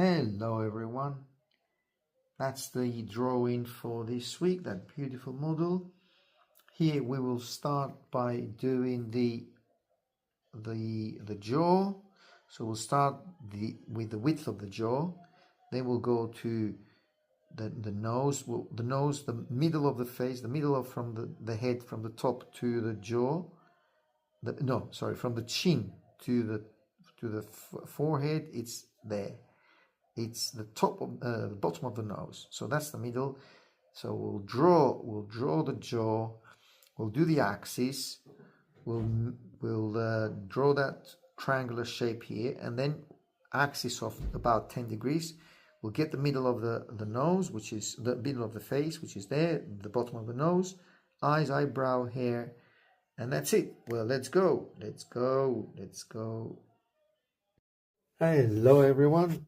Hello everyone, that's the drawing for this week, that beautiful model. Here we will start by doing the jaw. So we'll start with the width of the jaw, then we'll go to the nose, the middle of the face, the middle of from the head, from the top to the jaw, from the chin to the forehead, it's there. It's the top of the bottom of the nose, so that's the middle. So we'll draw the jaw, we'll do the axis, we'll draw that triangular shape here, and then axis of about 10 degrees. We'll get the middle of the nose, which is the middle of the face, which is there, the bottom of the nose, eyes, eyebrow, hair, and that's it. Well, let's go. Hello everyone.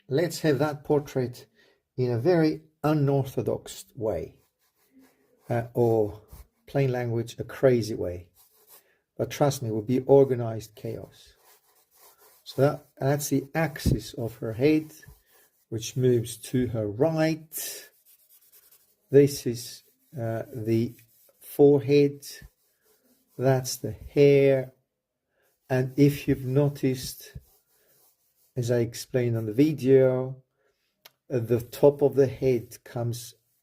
Let's have that portrait in a very unorthodox way, or plain language, a crazy way. But trust me, it will be organized chaos. So that's the axis of her head, which moves to her right. This is the forehead. That's the hair. And if you've noticed, as I explained on the video, the top of the head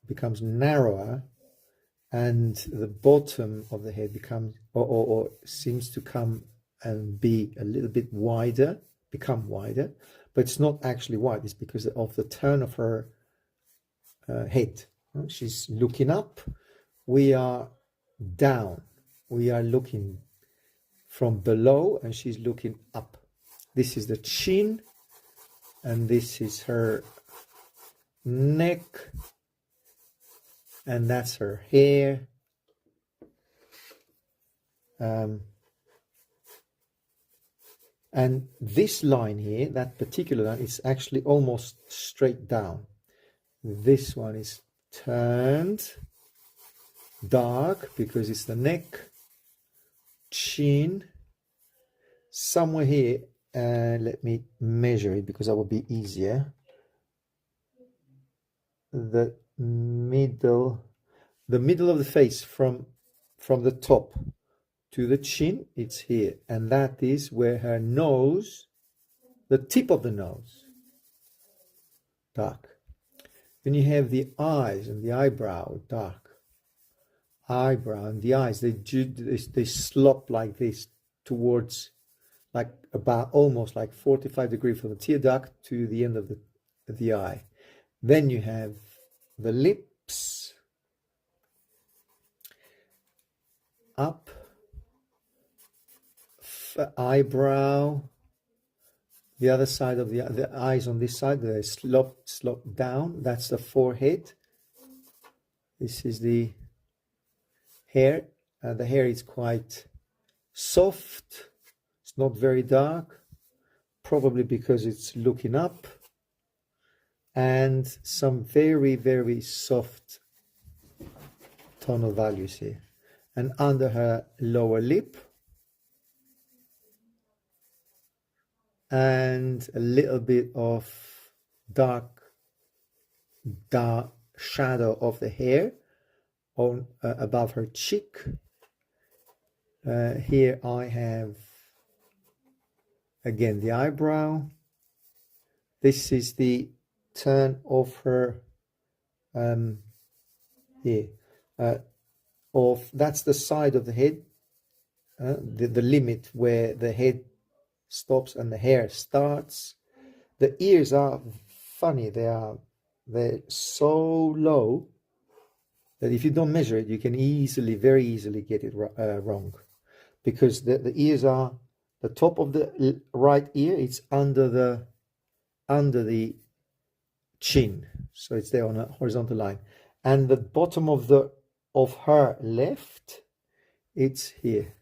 becomes narrower, and the bottom of the head becomes or seems to come and be a little bit wider, become wider, but it's not actually wide. It's because of the turn of her head. She's looking up, we are down, we are looking from below, and she's looking up. This is the chin, and this is her neck, and that's her hair. And this line here, that particular line, is actually almost straight down. This one is turned dark because it's the neck, chin, somewhere here. Let me measure it because that will be easier. The middle of the face from the top to the chin, it's here, and that is where her nose, the tip of the nose, dark. Then you have the eyes and the eyebrow, dark. Eyebrow and the eyes, they slop like this towards, like about almost like 45 degrees from the tear duct to the end of the eye. Then you have the lips, up, eyebrow, the other side of the eyes on this side, they slop down. That's the forehead. This is the hair. The hair is quite soft. It's not very dark, probably because it's looking up. And some very, very soft tonal values here. And under her lower lip, and a little bit of dark shadow of the hair on above her cheek. Here I have again the eyebrow. This is the turn of her here. That's the side of the head, the limit where the head stops and the hair starts. The ears are funny. They're so low that if you don't measure it, you can very easily get it wrong, because the ears are, the top of the right ear, it's under the chin, so it's there on a horizontal line, and the bottom of her left, it's here.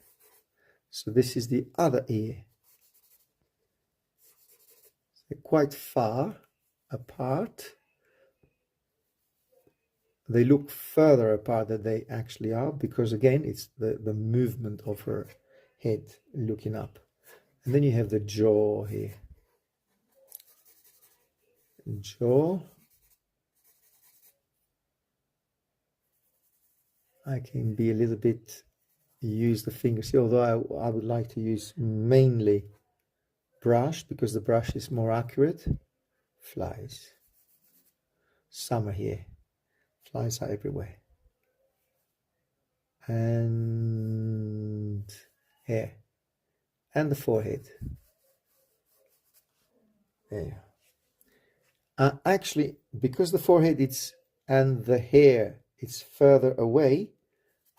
So this is the other ear. They're quite far apart. They look further apart than they actually are, because again, it's the movement of her head looking up. And then you have the jaw here. jaw. I can be a little bit, use the fingers here, although I would like to use mainly brush because the brush is more accurate. Flies. Summer here. Flies are everywhere. And hair. And the forehead. There. Actually, because the forehead and the hair is further away,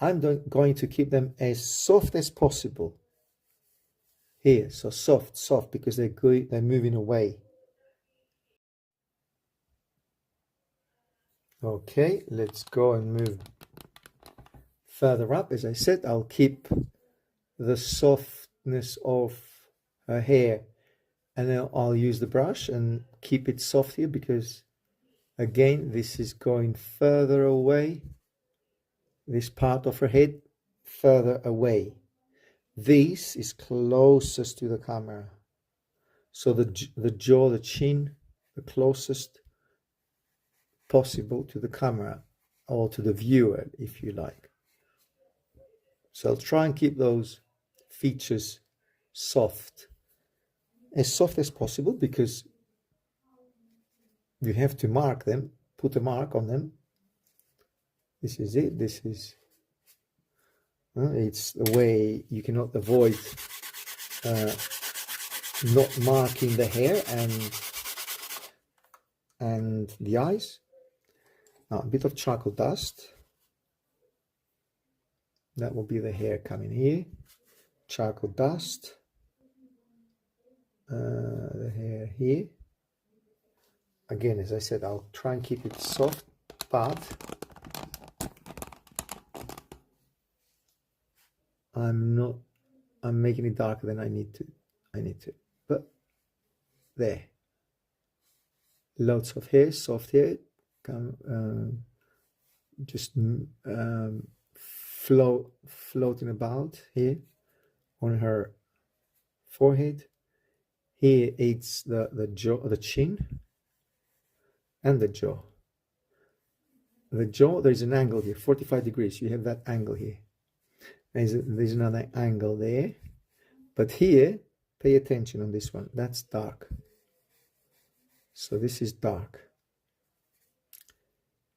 I'm going to keep them as soft as possible. Here, so soft, because they're moving away. Okay, let's go and move further up. As I said, I'll keep the softness of her hair, and then I'll use the brush and keep it soft here because, again, this is going further away. This part of her head further away. This is closest to the camera. So the jaw, the chin, the closest possible to the camera or to the viewer, if you like. So I'll try and keep those features soft as possible, because you have to mark them, put a mark on them. This is it. This is it's the way you cannot avoid not marking the hair and the eyes. Now a bit of charcoal dust. That will be the hair coming here. Charcoal dust. The hair here. Again, as I said, I'll try and keep it soft, but I'm making it darker than I need to. But there. Lots of hair, soft hair, just floating about here on her forehead. Here it's the jaw, the chin, and the jaw. The jaw, there's an angle here, 45 degrees. You have that angle here. There's another angle there. But here, pay attention on this one. That's dark. So this is dark.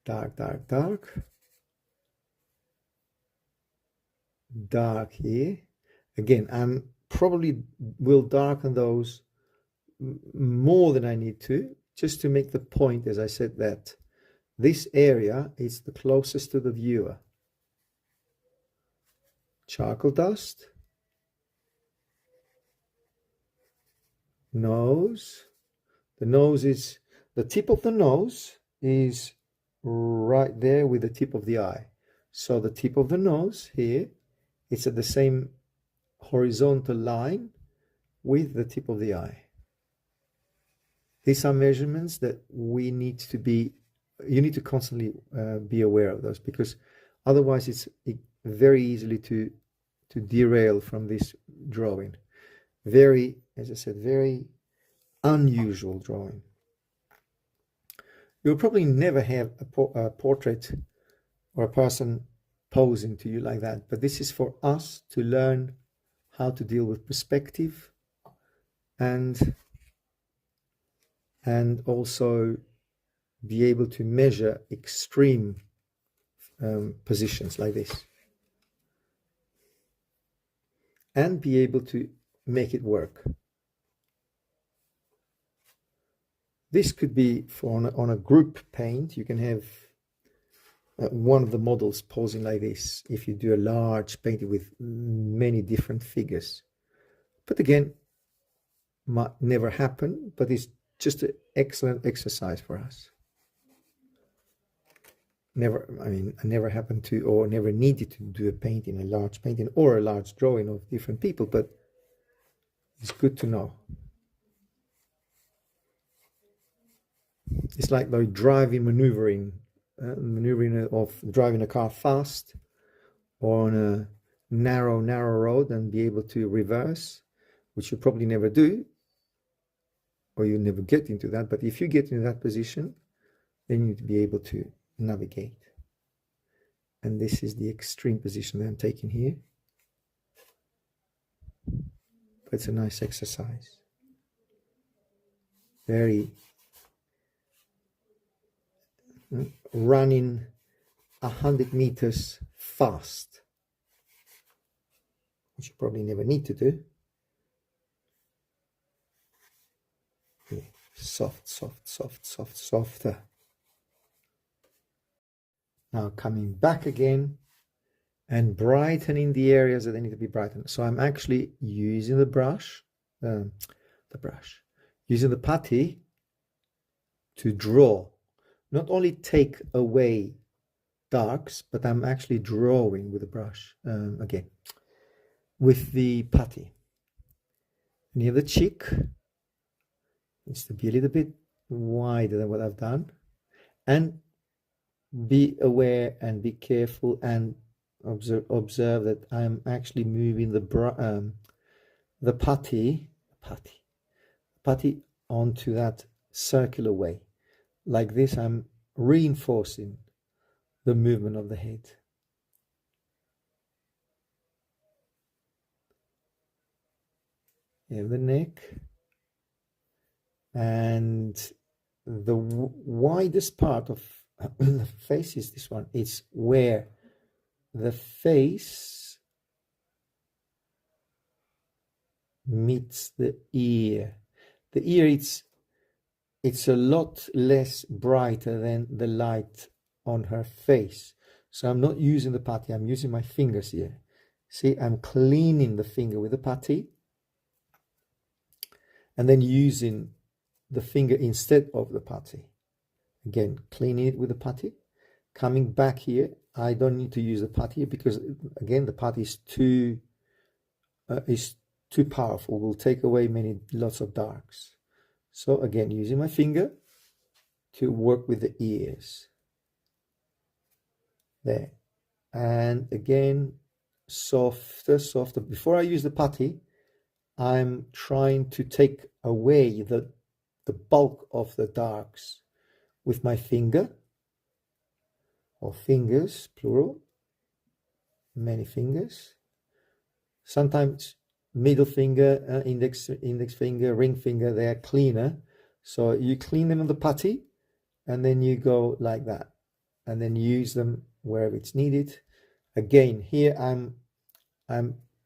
Dark, dark, dark. Dark here. Again, I'm probably will darken those more than I need to, just to make the point, as I said, that this area is the closest to the viewer. Charcoal dust. Nose. The tip of the nose is right there with the tip of the eye. So the tip of the nose here, it's at the same horizontal line with the tip of the eye. These are measurements that you need to constantly be aware of those, because otherwise it's very easily to derail from this drawing. Very, as I said, very unusual drawing. You'll probably never have a portrait or a person posing to you like that, but this is for us to learn how to deal with perspective and also be able to measure extreme positions like this and be able to make it work. This could be on a group paint. You can have one of the models posing like this if you do a large painting with many different figures. But again, might never happen, but it's just an excellent exercise for us. I never happened to, or never needed to do a painting, a large painting or a large drawing of different people, but it's good to know. It's like the maneuvering of driving a car fast or on a narrow road and be able to reverse, which you probably never do. or you never get into that, but if you get into that position, then you need to be able to navigate. And this is the extreme position that I'm taking here. But it's a nice exercise. Very running 100 meters fast, which you probably never need to do. Yeah. Soft, soft, soft, soft, softer. Now coming back again and brightening the areas that they need to be brightened. So I'm actually using the brush, using the putty to draw. Not only take away darks, but I'm actually drawing with the brush again, with the putty. Near the cheek, needs to be a little bit wider than what I've done. And be aware and be careful and observe that I'm actually moving the putty onto that circular way. Like this, I'm reinforcing the movement of the head. In the neck, and the widest part of the face is this one. It's where the face meets the ear. The ear, it's a lot less brighter than the light on her face. So I'm not using the putty, I'm using my fingers here. See, I'm cleaning the finger with the putty and then using the finger instead of the putty. Again, cleaning it with the putty. Coming back here, I don't need to use the putty because, again, the putty is too powerful. Will take away lots of darks. So again, using my finger to work with the ears. There. And again, softer, softer. Before I use the putty, I'm trying to take away the bulk of the darks with my finger, or fingers, plural, many fingers. Sometimes middle finger, index finger, ring finger, they are cleaner. So you clean them on the putty and then you go like that and then use them wherever it's needed. Again, here I'm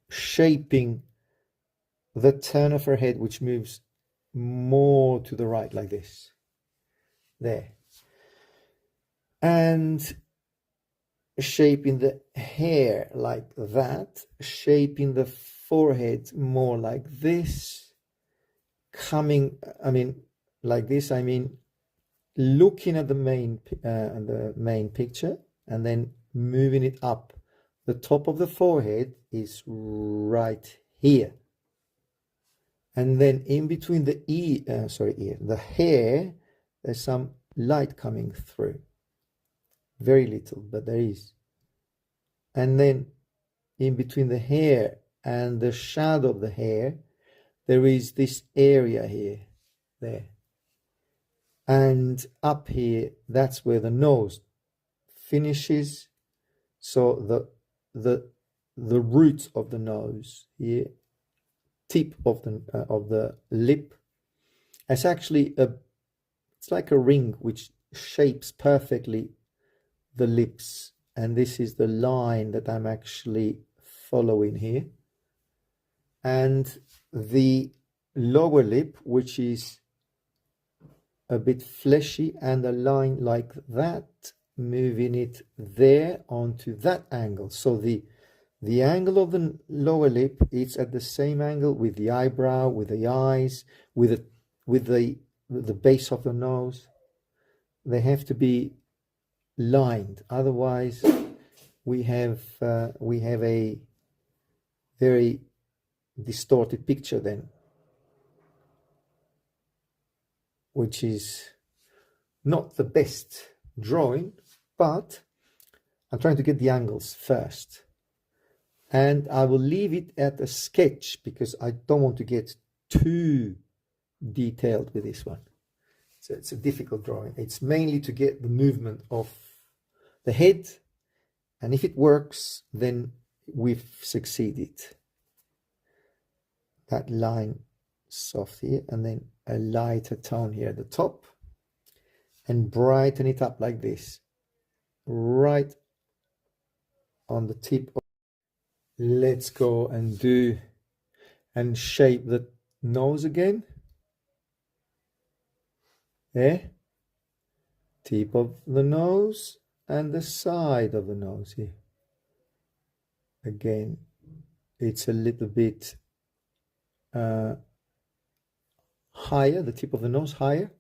shaping the turn of her head, which moves more to the right like this. There. And shaping the hair like that, shaping the forehead more like this, like this, looking at the main picture and then moving it up. The top of the forehead is right here. And then in between the the hair, there's some light coming through. Very little, but there is. And then in between the hair and the shadow of the hair, there is this area here, there. And up here, that's where the nose finishes. So the root of the nose here, tip of the lip. It's actually it's like a ring which shapes perfectly the lips, and this is the line that I'm actually following here. And the lower lip, which is a bit fleshy, and a line like that, moving it there onto that angle. So the angle of the lower lip is at the same angle with the eyebrow, with the eyes, with the base of the nose. They have to be lined, otherwise we have a very distorted picture then, which is not the best drawing, but I'm trying to get the angles first. And I will leave it at a sketch because I don't want to get too detailed with this one. So it's a difficult drawing. It's mainly to get the movement of the head, and if it works, then we've succeeded. That line soft here, and then a lighter tone here at the top, and brighten it up like this, right on the tip of. Let's go and do and shape the nose again. There, tip of the nose and the side of the nose here. Again, it's a little bit higher, the tip of the nose higher.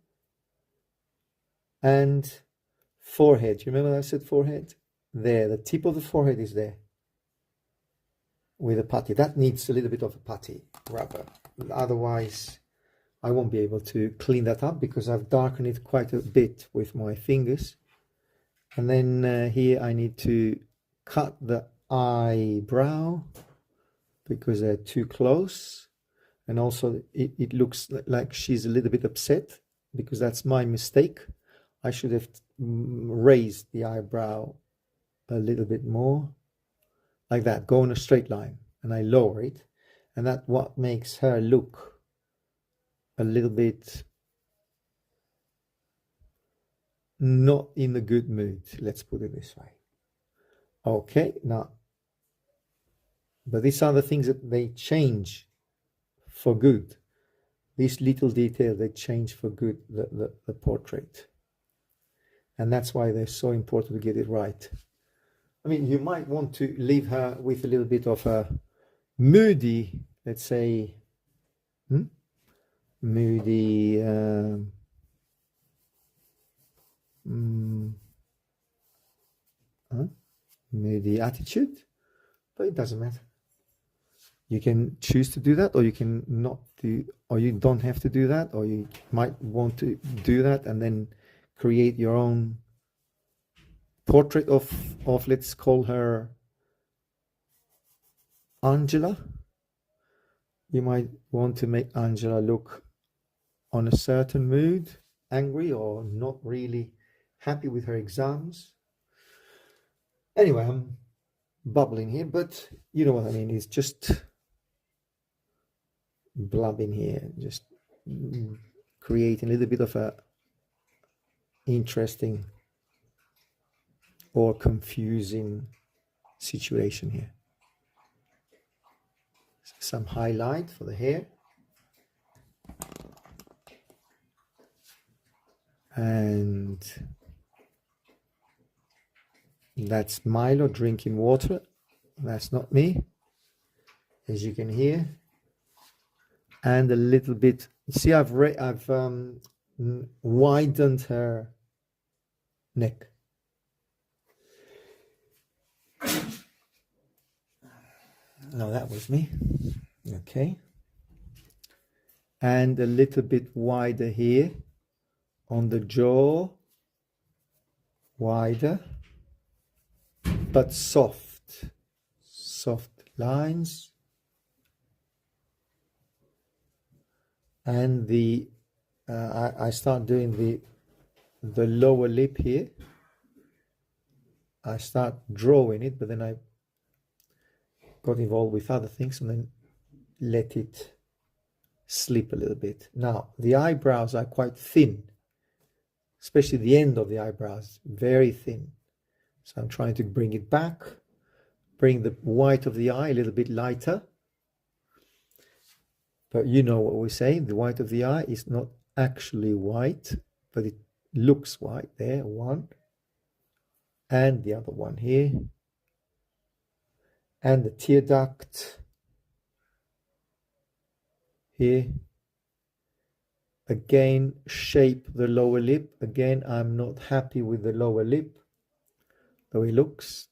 And forehead, you remember I said forehead? There, the tip of the forehead is there with a putty. That needs a little bit of a putty rubber. Otherwise, I won't be able to clean that up because I've darkened it quite a bit with my fingers. And then here I need to cut the eyebrow because they're too close. And also it looks like she's a little bit upset because that's my mistake. I should have raised the eyebrow a little bit more, like that, go in a straight line, and I lower it, and that's what makes her look a little bit not in a good mood, let's put it this way. Okay, now, but these are the things that they change for good. These little details, they change for good the portrait. And that's why they're so important to get it right. I mean, you might want to leave her with a little bit of a moody, let's say, moody, moody attitude, but it doesn't matter. You can choose to do that, or you can not do, or you don't have to do that, or you might want to do that and then create your own portrait of let's call her Angela. You might want to make Angela look on a certain mood, angry or not really happy with her exams. Anyway, I'm bubbling here, but you know what I mean. It's just blubbing here, just creating a little bit of a interesting or confusing situation here. Some highlight for the hair. And that's Milo drinking water. That's not me, as you can hear. And a little bit, see, I've widened her neck. No, that was me. Okay. And a little bit wider here on the jaw. Wider. But soft. Soft lines. And the I start doing the lower lip here. I start drawing it, but then I got involved with other things and then let it slip a little bit. Now, the eyebrows are quite thin, especially the end of the eyebrows, very thin. So I'm trying to bring it back, bring the white of the eye a little bit lighter. But you know what we're saying, the white of the eye is not actually white, but it looks white there, one. And the other one here. And the tear duct here. Again, shape the lower lip. Again, I'm not happy with the lower lip, the way it looks.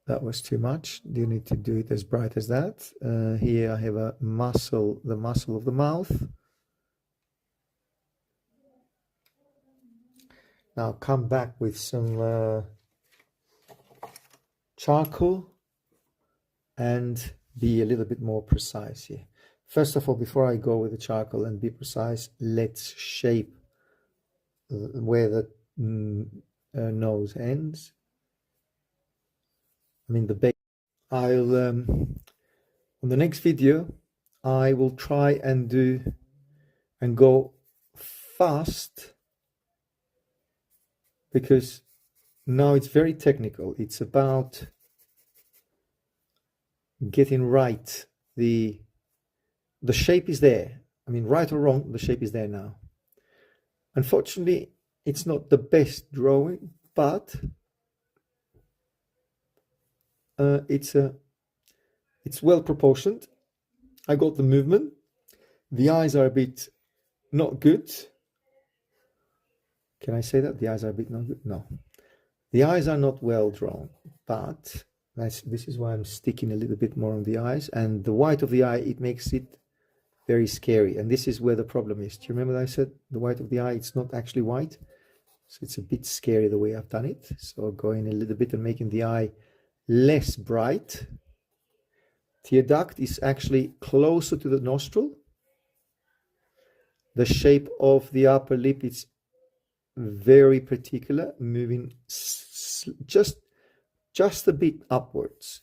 That was too much. You need to do it as bright as that. Here I have a muscle, the muscle of the mouth. Now come back with some charcoal and be a little bit more precise here. First of all, before I go with the charcoal and be precise, let's shape where the nose ends. I mean the base. I'll on the next video I will try and do and go fast, because now it's very technical. It's about getting right. The shape is there. I mean, right or wrong, the shape is there now. Unfortunately, it's not the best drawing, but it's well proportioned. I got the movement. The eyes are a bit not good. Can I say that? The eyes are a bit not good? No. The eyes are not well drawn, but this is why I'm sticking a little bit more on the eyes. And the white of the eye, it makes it very scary. And this is where the problem is. Do you remember that I said the white of the eye, it's not actually white? So it's a bit scary the way I've done it. So going a little bit and making the eye less bright. Tear duct is actually closer to the nostril. The shape of the upper lip is very particular, moving just a bit upwards.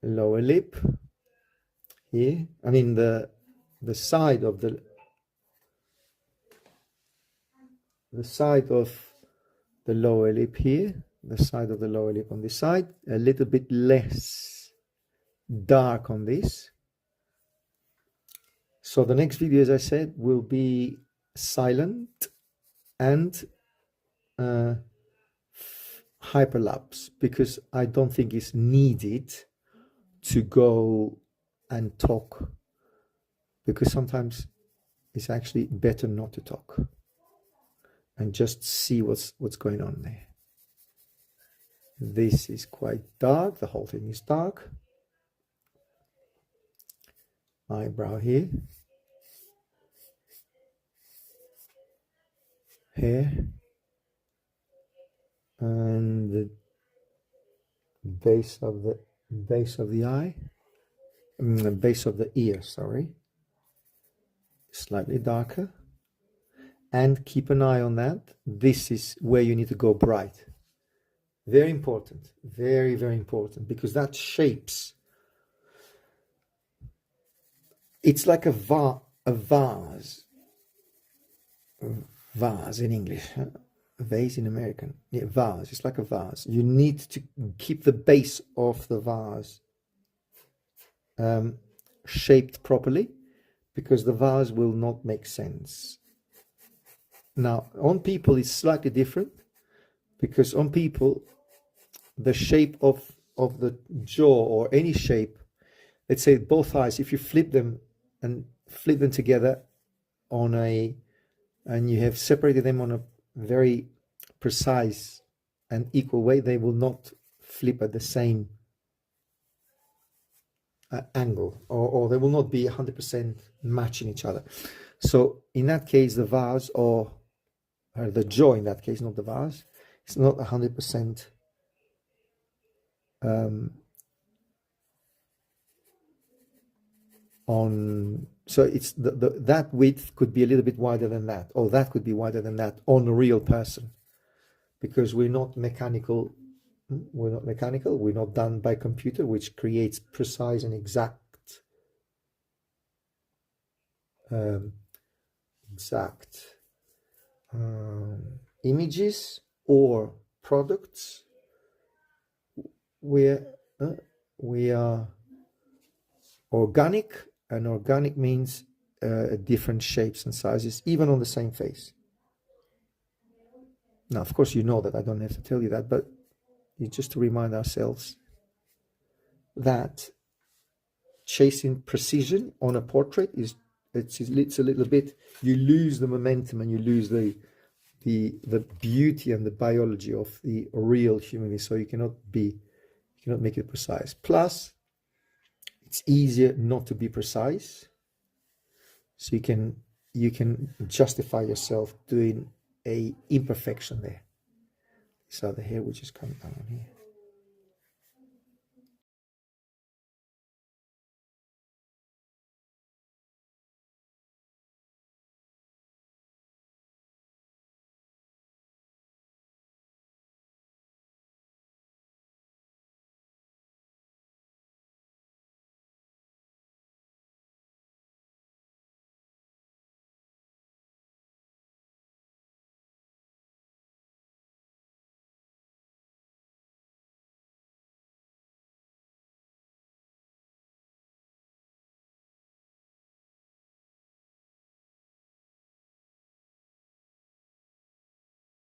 Lower lip here. I mean the side of the lower lip here, the side of the lower lip on this side, a little bit less dark on this. So the next video, as I said, will be silent and hyperlapse, because I don't think it's needed to go and talk, because sometimes it's actually better not to talk and just see what's going on there. This is quite dark. The whole thing is dark. Eyebrow here. Hair. And the base of the eye. The base of the ear, sorry. Slightly darker. And keep an eye on that. This is where you need to go bright. Very important. Very, very important, because that shapes. It's like a vase. Vase in English. Vase in American. Yeah, vase. It's like a vase. You need to keep the base of the vase shaped properly, because the vase will not make sense. Now, on people it's slightly different, because on people the shape of the jaw, or any shape, let's say both eyes, if you flip them together and you have separated them on a very precise and equal way, they will not flip at the same angle, or they will not be 100% matching each other. So in that case, the vase, or the jaw in that case, not the vase, it's not 100% on. So it's that width could be a little bit wider than that, or that could be wider than that on a real person, because we're not mechanical. We're not done by computer, which creates precise and exact images or products. We are organic, and organic means different shapes and sizes, even on the same face. Now, of course, you know that. I don't have to tell you that, but it's just to remind ourselves that chasing precision on a portrait it's a little bit, you lose the momentum and you lose the beauty and the biology of the real human being. So you cannot make it precise. Plus, it's easier not to be precise. So you can justify yourself doing a imperfection there. So the hair will just come down here.